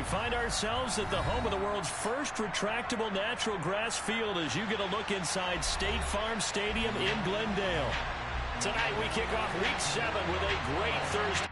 find ourselves at the home of the world's first retractable natural grass field as you get a look inside State Farm Stadium in Glendale. Tonight we kick off Week 7 with a great Thursday.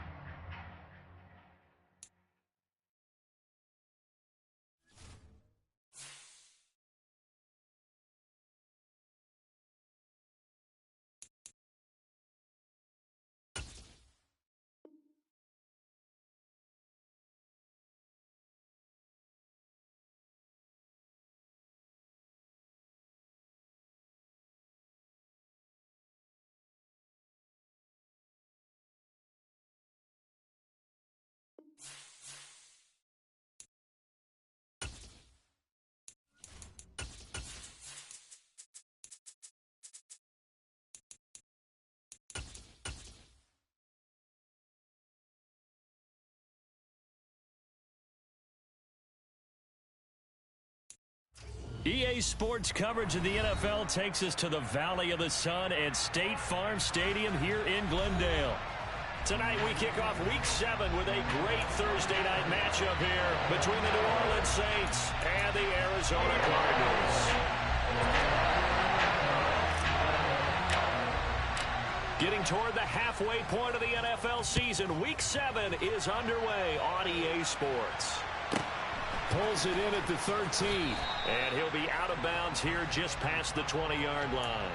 EA Sports coverage of the NFL takes us to the Valley of the Sun at State Farm Stadium here in Glendale. Tonight we kick off Week 7 with a great Thursday night matchup here between the New Orleans Saints and the Arizona Cardinals. Getting toward the halfway point of the NFL season, Week 7 is underway on EA Sports. Pulls it in at the 13. And he'll be out of bounds here just past the 20-yard line.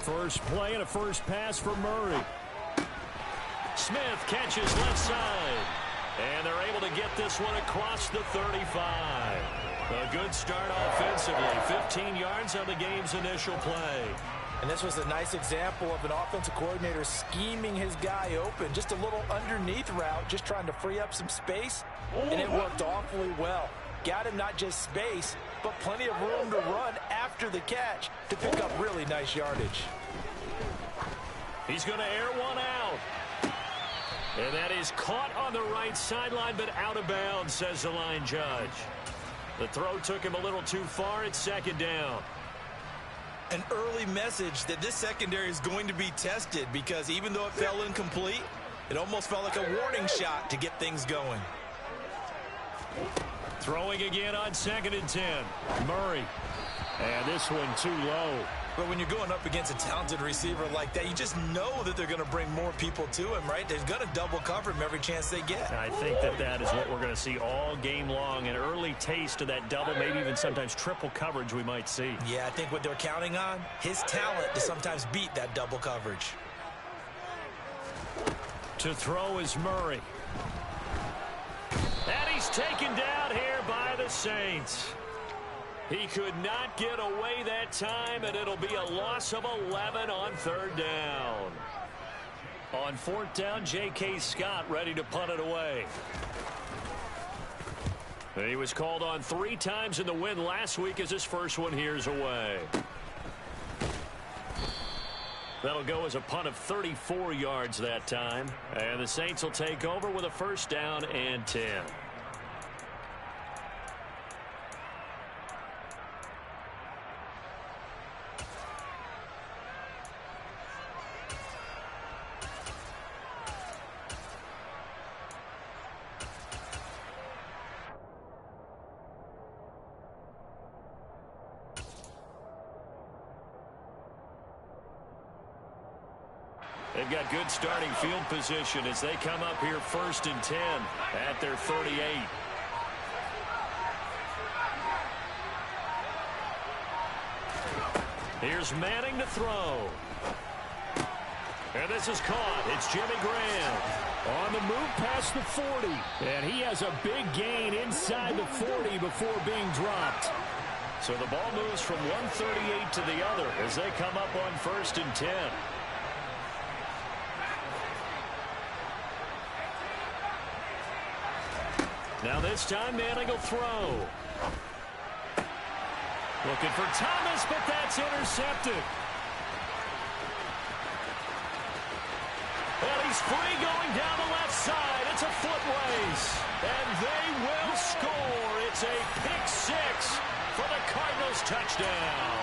First play and a first pass for Murray. Smith catches left side. And they're able to get this one across the 35. A good start offensively. 15 yards on the game's initial play. And this was a nice example of an offensive coordinator scheming his guy open. Just a little underneath route, just trying to free up some space. And it worked awfully well. Got him not just space, but plenty of room to run after the catch to pick up really nice yardage. He's going to air one out. And that is caught on the right sideline, but out of bounds, says the line judge. The throw took him a little too far. It's second down. An early message that this secondary is going to be tested, because even though it fell incomplete, it almost felt like a warning shot to get things going. Throwing again on 2nd and 10. Murray. And this one too low. But when you're going up against a talented receiver like that, you just know that they're going to bring more people to him, right? They're going to double cover him every chance they get. I think that is what we're going to see all game long. An early taste of that double, maybe even sometimes triple coverage we might see. Yeah, I think what they're counting on, his talent to sometimes beat that double coverage. To throw is Murray. And he's taken down here by the Saints. He could not get away that time, and it'll be a loss of 11 on third down. On fourth down, J.K. Scott ready to punt it away. He was called on 3 times in the win last week as his first one here's away. That'll go as a punt of 34 yards that time. And the Saints will take over with a first down and 10. They've got good starting field position as they come up here first and 10 at their 38. Here's Manning to throw. And this is caught. It's Jimmy Graham. On the move past the 40. And he has a big gain inside the 40 before being dropped. So the ball moves from 138 to the other as they come up on first and 10. Now this time Manning will throw. Looking for Thomas, but that's intercepted. And he's free going down the left side. It's a foot race. And they will score. It's a pick 6 for the Cardinals touchdown.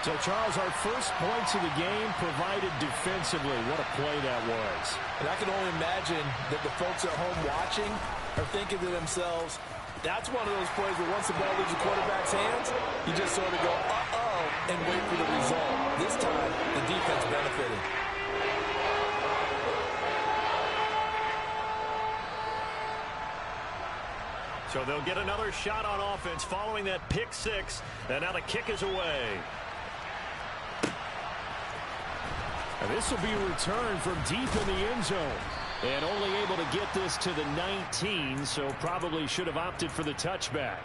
So, Charles, our first points of the game provided defensively. What a play that was. And I can only imagine that the folks at home watching are thinking to themselves, that's one of those plays where once the ball leaves the quarterback's hands, you just sort of go, uh-oh, and wait for the result. This time, the defense benefited. So they'll get another shot on offense following that pick 6, and now the kick is away. And this will be a return from deep in the end zone. And only able to get this to the 19, so probably should have opted for the touchback.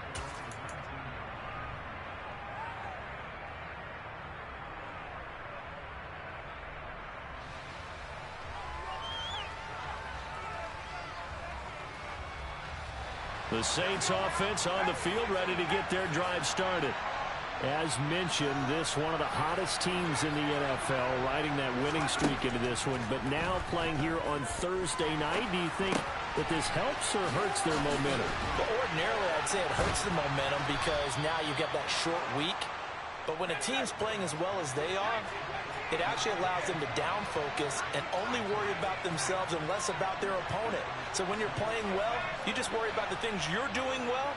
The Saints offense on the field ready to get their drive started. As mentioned, this one of the hottest teams in the NFL, riding that winning streak into this one, but now playing here on Thursday night. Do you think that this helps or hurts their momentum? Well, ordinarily, I'd say it hurts the momentum because now you get that short week. But when a team's playing as well as they are, it actually allows them to down focus and only worry about themselves and less about their opponent. So when you're playing well, you just worry about the things you're doing well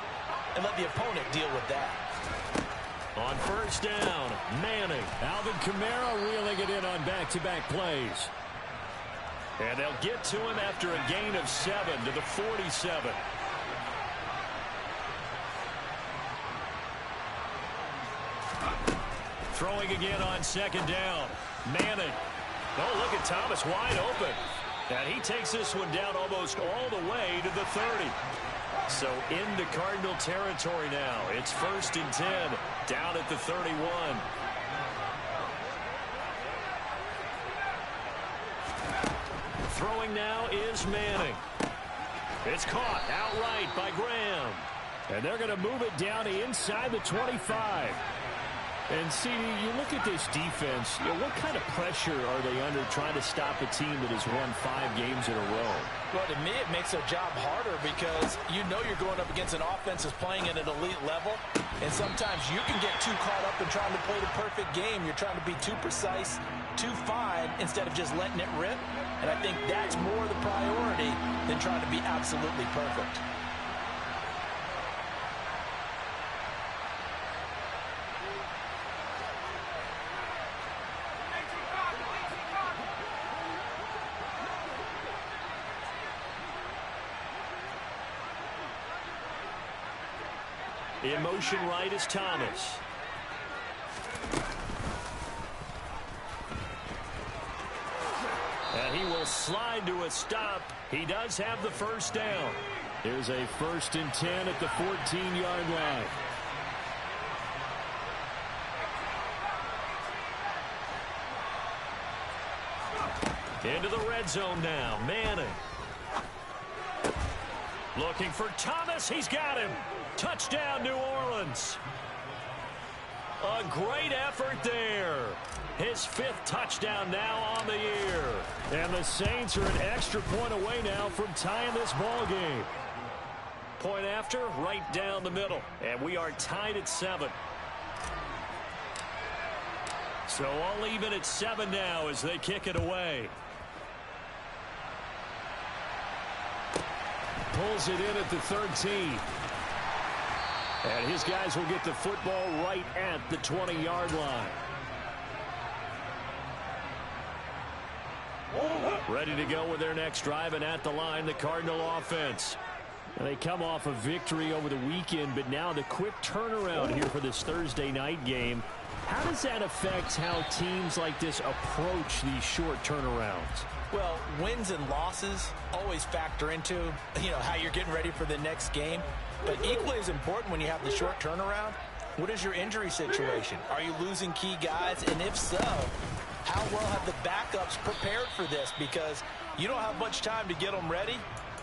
and let the opponent deal with that. On first down, Manning. Alvin Kamara reeling it in on back-to-back plays. And they'll get to him after a gain of 7 to the 47. Throwing again on second down. Manning. Oh, look at Thomas wide open. And he takes this one down almost all the way to the 30. So into Cardinal territory now. It's first and 10 down at the 31. Throwing now is Manning. It's caught outright by Graham. And they're going to move it down to inside the 25. And, CD, you look at this defense, what kind of pressure are they under trying to stop a team that has won 5 games in a row? Well, to me, it makes their job harder because you know you're going up against an offense that's playing at an elite level, and sometimes you can get too caught up in trying to play the perfect game. You're trying to be too precise, too fine, instead of just letting it rip. And I think that's more the priority than trying to be absolutely perfect. In motion right is Thomas. And he will slide to a stop. He does have the first down. Here's a 1st and 10 at the 14-yard line. Into the red zone now. Manning. Looking for Thomas. He's got him. Touchdown, New Orleans. A great effort there. His 5th touchdown now on the year. And the Saints are an extra point away now from tying this ball game. Point after, right down the middle. And we are tied at 7. So all even at 7 now as they kick it away. Pulls it in at the 13. And his guys will get the football right at the 20-yard line. Ready to go with their next drive, and at the line, the Cardinal offense. And they come off a victory over the weekend, but now the quick turnaround here for this Thursday night game. How does that affect how teams like this approach these short turnarounds? Well, wins and losses always factor into, how you're getting ready for the next game. But equally as important when you have the short turnaround, what is your injury situation? Are you losing key guys? And if so, how well have the backups prepared for this? Because you don't have much time to get them ready.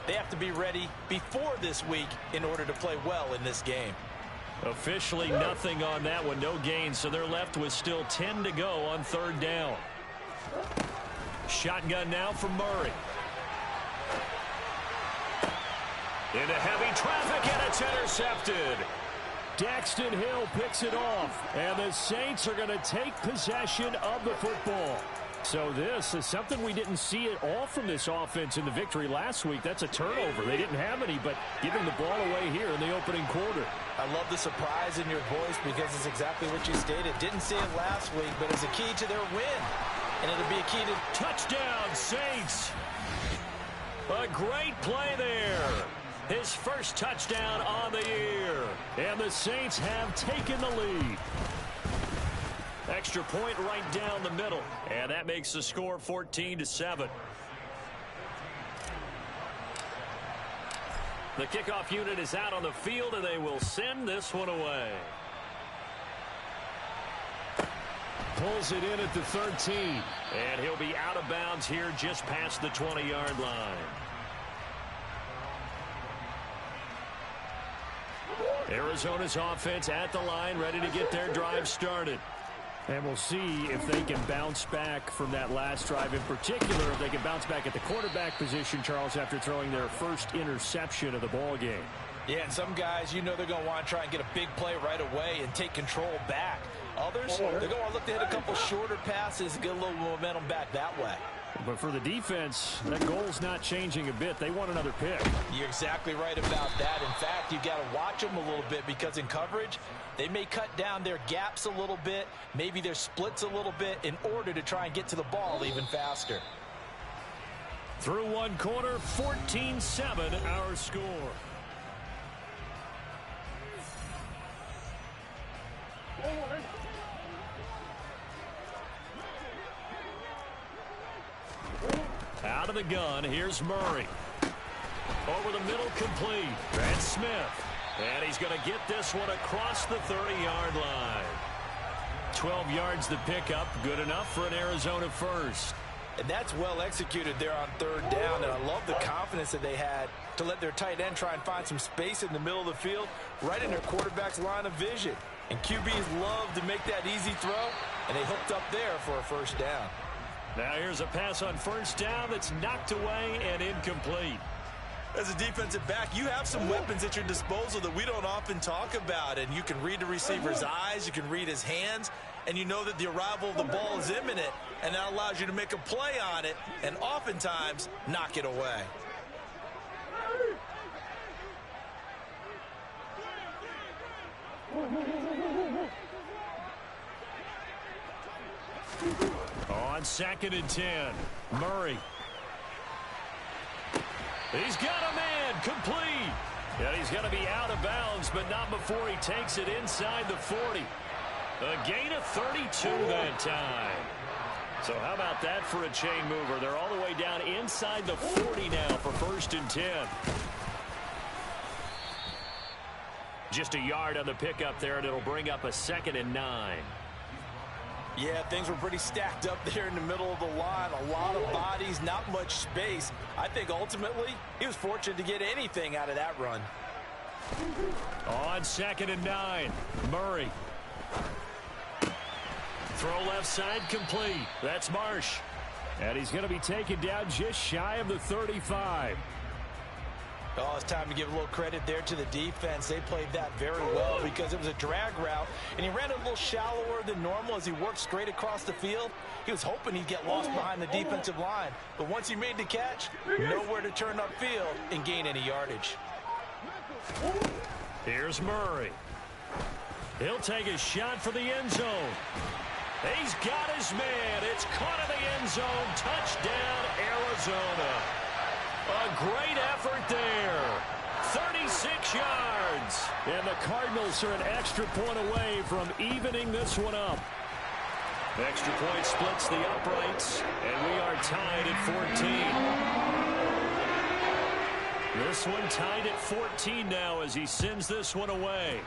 They have to be ready before this week in order to play well in this game. Officially nothing on that one, no gain, so they're left with still 10 to go on 3rd down. Shotgun now for Murray. Into heavy traffic, and it's intercepted. Daxton Hill picks it off, and the Saints are going to take possession of the football. So this is something we didn't see at all from this offense in the victory last week. That's a turnover. They didn't have any, but giving the ball away here in the opening quarter. I love the surprise in your voice because it's exactly what you stated. Didn't see it last week, but it's a key to their win. And it'll be a key to touchdown, Saints. A great play there. His 1st touchdown on the year. And the Saints have taken the lead. Extra point right down the middle. And that makes the score 14-7. The kickoff unit is out on the field, and they will send this one away. Pulls it in at the 13. And he'll be out of bounds here just past the 20-yard line. Arizona's offense at the line, ready to get their drive started. And we'll see if they can bounce back from that last drive, in particular, if they can bounce back at the quarterback position, Charles, after throwing their 1st interception of the ball game. Yeah, and some guys, they're going to want to try and get a big play right away and take control back. Others, they're going to want to look to hit a couple shorter passes and get a little momentum back that way. But for the defense, that goal's not changing a bit. They want another pick. You're exactly right about that. In fact, you've got to watch them a little bit because in coverage, they may cut down their gaps a little bit, maybe their splits a little bit in order to try and get to the ball even faster. Through one quarter, 14-7 our score. Out of the gun, here's Murray. Over the middle, complete. And Smith. And he's going to get this one across the 30-yard line. 12 yards to pick up. Good enough for an Arizona 1st. And that's well executed there on 3rd down. And I love the confidence that they had to let their tight end try and find some space in the middle of the field, right in their quarterback's line of vision. And QBs love to make that easy throw, and they hooked up there for a 1st down. Now here's a pass on 1st down that's knocked away and incomplete. As a defensive back, you have some weapons at your disposal that we don't often talk about. And you can read the receiver's eyes, you can read his hands, and you know that the arrival of the ball is imminent, and that allows you to make a play on it and oftentimes knock it away. On 2nd and 10, Murray. He's got a man, complete. And he's going to be out of bounds, but not before he takes it inside the 40. A gain of 32 that time. So how about that for a chain mover? They're all the way down inside the 40 now for 1st and 10. Just a yard on the pickup there, and it'll bring up a 2nd and 9. Yeah, things were pretty stacked up there in the middle of the line. A lot of bodies, not much space. I think ultimately he was fortunate to get anything out of that run. On 2nd and 9, Murray. Throw left side complete. That's Marsh. And he's going to be taken down just shy of the 35. Oh, it's time to give a little credit there to the defense. They played that very well because it was a drag route, and he ran a little shallower than normal as he worked straight across the field. He was hoping he'd get lost behind the defensive line, but once he made the catch, nowhere to turn upfield and gain any yardage. Here's Murray. He'll take a shot for the end zone. He's got his man. It's caught in the end zone. Touchdown, Arizona. A great effort there. 36 yards. And the Cardinals are an extra point away from evening this one up. Extra point splits the uprights, and we are tied at 14. This one tied at 14 now as he sends this one away.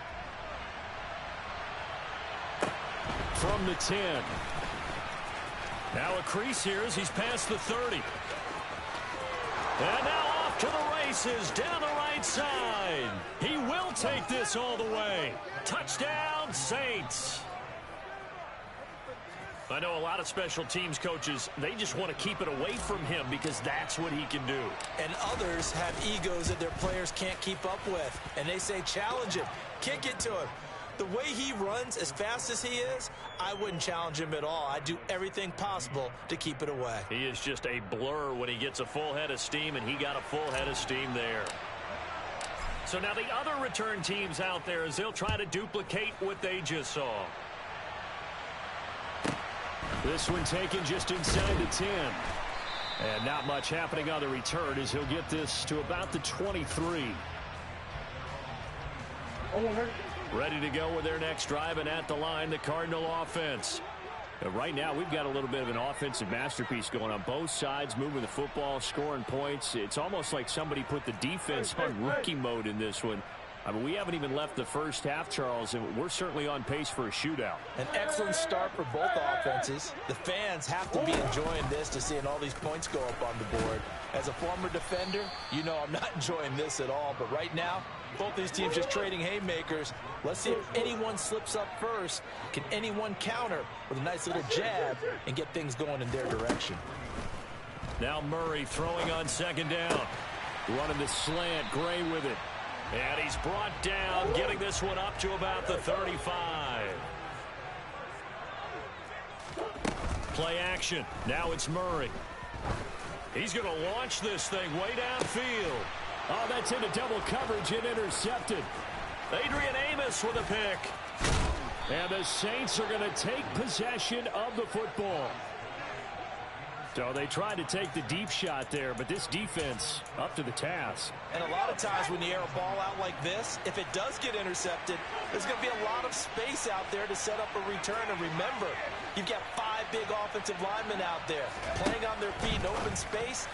From the 10. Now a crease here as he's past the 30. And now off to the races down the right side. He will take this all the way. Touchdown, Saints. I know a lot of special teams coaches, they just want to keep it away from him because that's what he can do. And others have egos that their players can't keep up with. And they say, challenge him, kick it to him. The way he runs as fast as he is, I wouldn't challenge him at all. I'd do everything possible to keep it away. He is just a blur when he gets a full head of steam, and he got a full head of steam there. So now the other return teams out there as they'll try to duplicate what they just saw. This one taken just inside the 10. And not much happening on the return as he'll get this to about the 23. Ready to go with their next drive, and at the line, the Cardinal offense. Right now, we've got a little bit of an offensive masterpiece going on both sides, moving the football, scoring points. It's almost like somebody put the defense on rookie mode in this one. I mean, we haven't even left the first half, Charles, and we're certainly on pace for a shootout. An excellent start for both offenses. The fans have to be enjoying this to seeing all these points go up on the board. As a former defender, you know I'm not enjoying this at all. But right now, both these teams just trading haymakers. Let's see if anyone slips up first. Can anyone counter with a nice little jab and get things going in their direction? Now Murray throwing on 2nd down. Running the slant, Gray with it. And he's brought down, getting this one up to about the 35. Play action. Now it's Murray. He's going to launch this thing way downfield. Oh, that's into double coverage and intercepted. Adrian Amos with a pick. And the Saints are going to take possession of the football. So they tried to take the deep shot there, but this defense up to the task. And a lot of times when you air a ball out like this, if it does get intercepted, there's going to be a lot of space out there to set up a return. And remember, you've got 5 big offensive linemen out there playing on their feet in open space.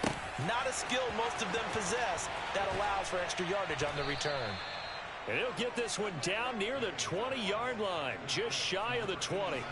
Not a skill most of them possess that allows for extra yardage on the return. And he'll get this one down near the 20-yard line, just shy of the 20.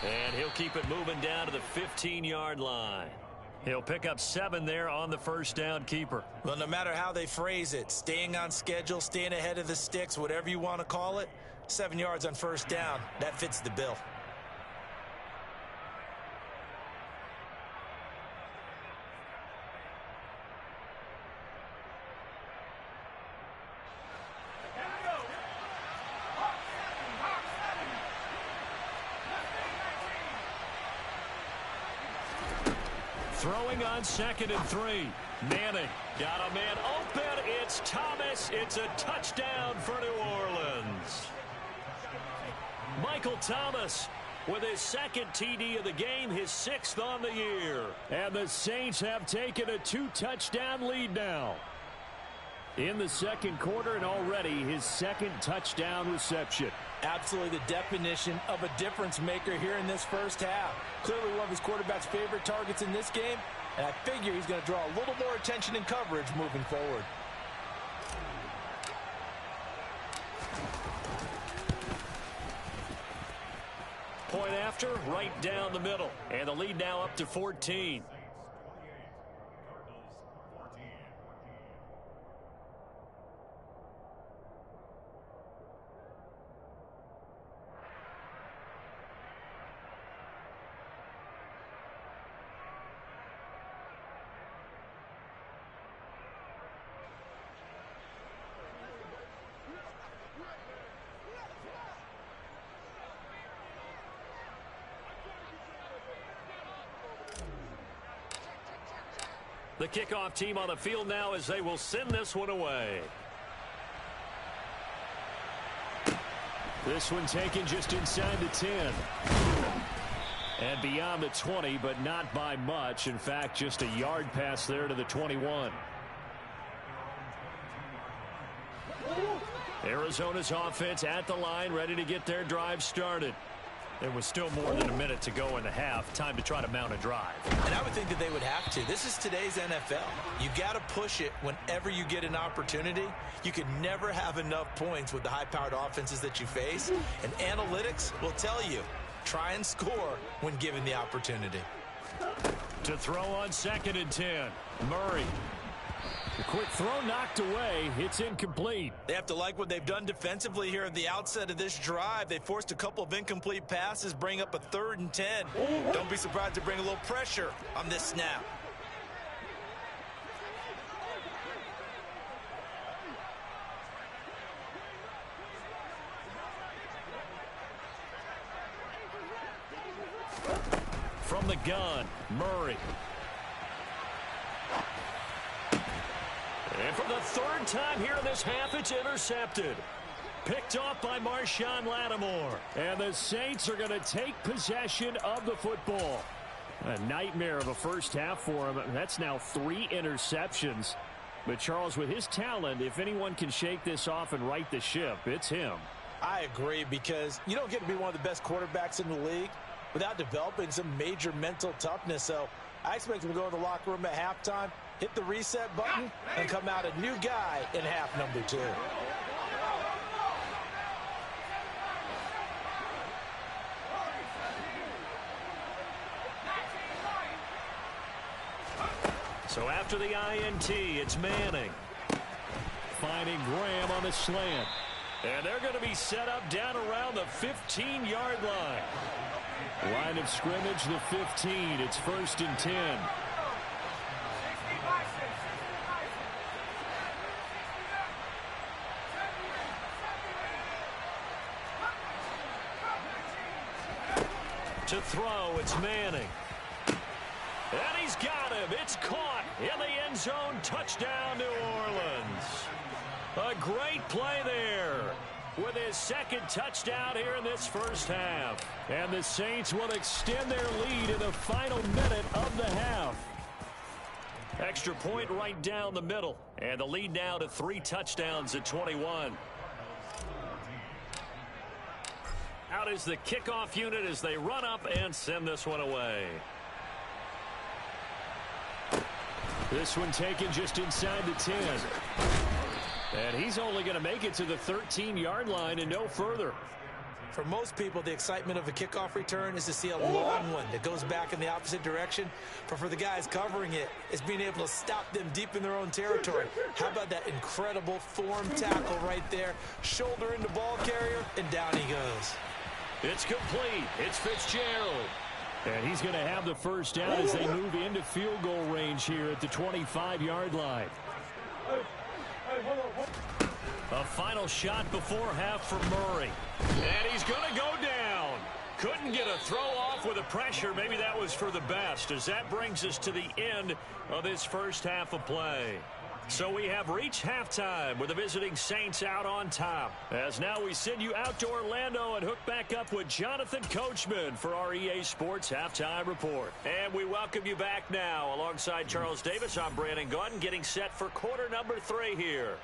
And he'll keep it moving down to the 15-yard line. He'll pick up 7 there on the first down keeper. Well, no matter how they phrase it, staying on schedule, staying ahead of the sticks, whatever you want to call it, 7 yards on first down, that fits the bill. Throwing on 2nd and 3. Manning got a man open. It's Thomas. It's a touchdown for New Orleans. Michael Thomas with his 2nd TD of the game, his 6th on the year. And the Saints have taken a 2-touchdown lead now. In the 2nd quarter, and already his 2nd touchdown reception. Absolutely the definition of a difference maker here in this first half. Clearly one of his quarterback's favorite targets in this game, and I figure he's going to draw a little more attention and coverage moving forward. Point after, right down the middle. And the lead now up to 14. The kickoff team on the field now as they will send this one away. This one taken just inside the 10. And beyond the 20, but not by much. In fact, just a yard pass there to the 21. Arizona's offense at the line, ready to get their drive started. There was still more than a minute to go in the half. Time to try to mount a drive. And I would think that they would have to. This is today's NFL. You got to push it whenever you get an opportunity. You can never have enough points with the high-powered offenses that you face. And analytics will tell you, try and score when given the opportunity. To throw on 2nd and 10. Murray. The quick throw knocked away. It's incomplete. They have to like what they've done defensively here at the outset of this drive. They forced a couple of incomplete passes, bring up a 3rd and 10. Don't be surprised to bring a little pressure on this snap. From the gun, Murray. And for the 3rd time here in this half, it's intercepted. Picked off by Marshawn Lattimore. And the Saints are going to take possession of the football. A nightmare of a first half for him. That's now 3 interceptions. But Charles, with his talent, if anyone can shake this off and right the ship, it's him. I agree, because you don't get to be one of the best quarterbacks in the league without developing some major mental toughness. So I expect him to go to the locker room at halftime, hit the reset button, and come out a new guy in half number 2. So after the INT, it's Manning. Finding Graham on the slant. And they're going to be set up down around the 15-yard line. Line of scrimmage, the 15. It's 1st and 10. To throw, it's Manning. And he's got him. It's caught in the end zone. Touchdown, New Orleans. A great play there with his 2nd touchdown here in this first half. And the Saints will extend their lead in the final minute of the half. Extra point right down the middle. And the lead now to 3 touchdowns at 21. Out is the kickoff unit as they run up and send this one away. This one taken just inside the 10. And he's only going to make it to the 13-yard line and no further. For most people, the excitement of a kickoff return is to see a long one that goes back in the opposite direction. But for the guys covering it, it's being able to stop them deep in their own territory. How about that incredible form tackle right there? Shoulder into ball carrier, and down he goes. It's complete. It's Fitzgerald. And he's going to have the first down as they move into field goal range here at the 25-yard line. A final shot before half for Murray. And he's going to go down. Couldn't get a throw off off with the pressure. Maybe that was for the best, as that brings us to the end of this first half of play. So we have reached halftime with the visiting Saints out on top. As now we send you out to Orlando and hook back up with Jonathan Coachman for our EA Sports Halftime Report. And we welcome you back now. Alongside Charles Davis, I'm Brandon Gunn, getting set for quarter number 3 here.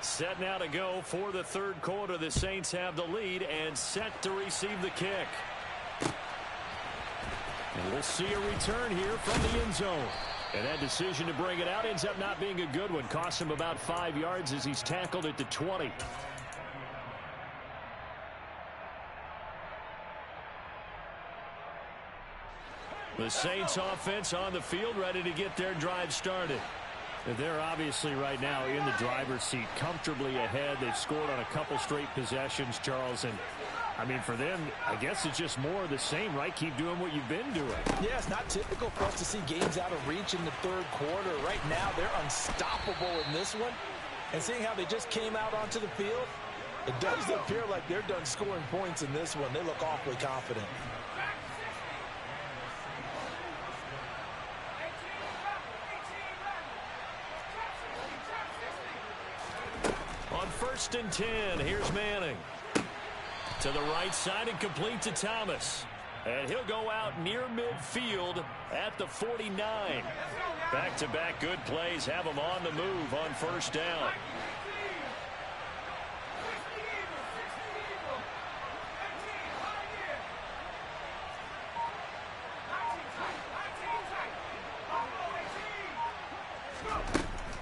Set now to go for the third quarter. The Saints have the lead and set to receive the kick. And we'll see a return here from the end zone. And that decision to bring it out ends up not being a good one. Costs him about 5 yards as he's tackled at the 20. The Saints offense on the field, ready to get their drive started. They're obviously right now in the driver's seat, comfortably ahead. They've scored on a couple straight possessions, Charles. And, I mean, for them, I guess it's just more of the same, right? Keep doing what you've been doing. Yeah, it's not typical for us to see games out of reach in the third quarter. Right now, they're unstoppable in this one. And seeing how they just came out onto the field, it does appear like they're done scoring points in this one. They look awfully confident. First and 10. Here's Manning. To the right side and complete to Thomas. And he'll go out near midfield at the 49. Back-to-back good plays have him on the move on first down.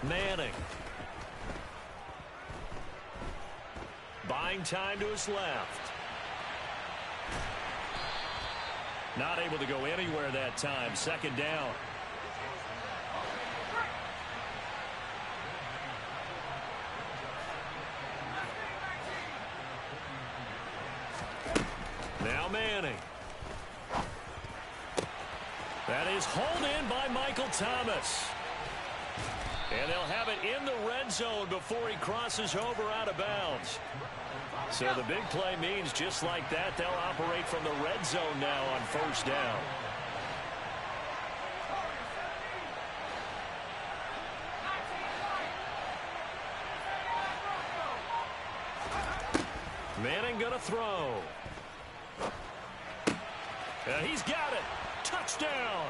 Manning. Buying time to his left. Not able to go anywhere that time. Second down. Now Manning. That is hauled in by Michael Thomas. And they'll have it in the red zone before he crosses over out of bounds. So the big play means just like that, they'll operate from the red zone now on first down. Manning gonna throw. And he's got it. Touchdown.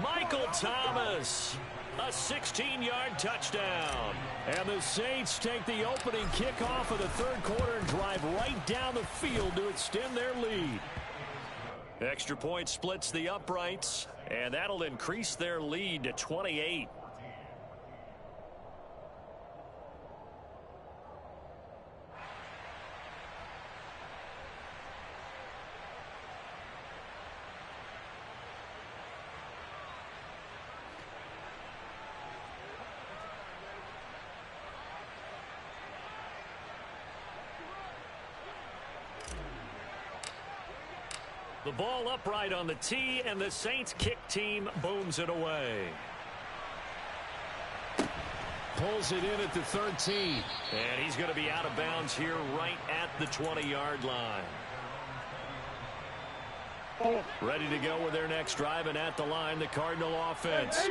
Michael Thomas. A 16-yard touchdown. And the Saints take the opening kickoff of the third quarter and drive right down the field to extend their lead. Extra point splits the uprights, and that'll increase their lead to 28. The ball upright on the tee, and the Saints kick team booms it away. Pulls it in at the 13. And he's going to be out of bounds here right at the 20-yard line. Ready to go with their next drive, and at the line, the Cardinal offense.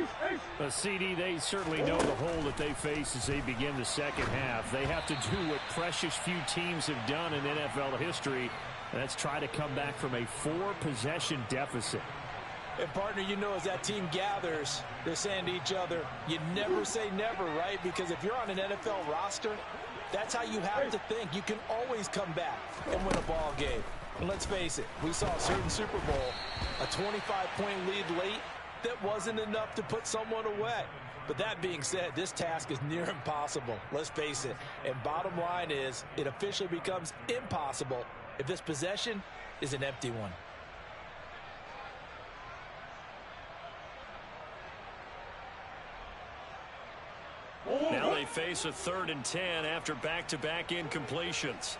CD, they certainly know the hole that they face as they begin the second half. They have to do what precious few teams have done in NFL history. That's try to come back from a 4-possession deficit. And, partner, you know, as that team gathers, they're saying to each other, you never say never, right? Because if you're on an NFL roster, that's how you have to think. You can always come back and win a ball game. And let's face it, we saw a certain Super Bowl, a 25-point lead late that wasn't enough to put someone away. But that being said, this task is near impossible. Let's face it. And bottom line is, it officially becomes impossible if this possession is an empty one. Now they face a 3rd and 10 after back-to-back incompletions.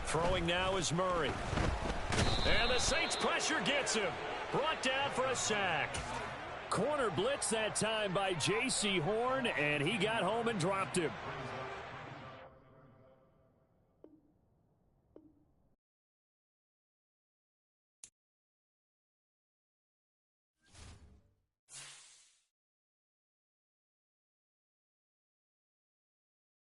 Throwing now is Murray. And the Saints pressure gets him. Brought down for a sack. Corner blitz that time by J.C. Horn, and he got home and dropped him.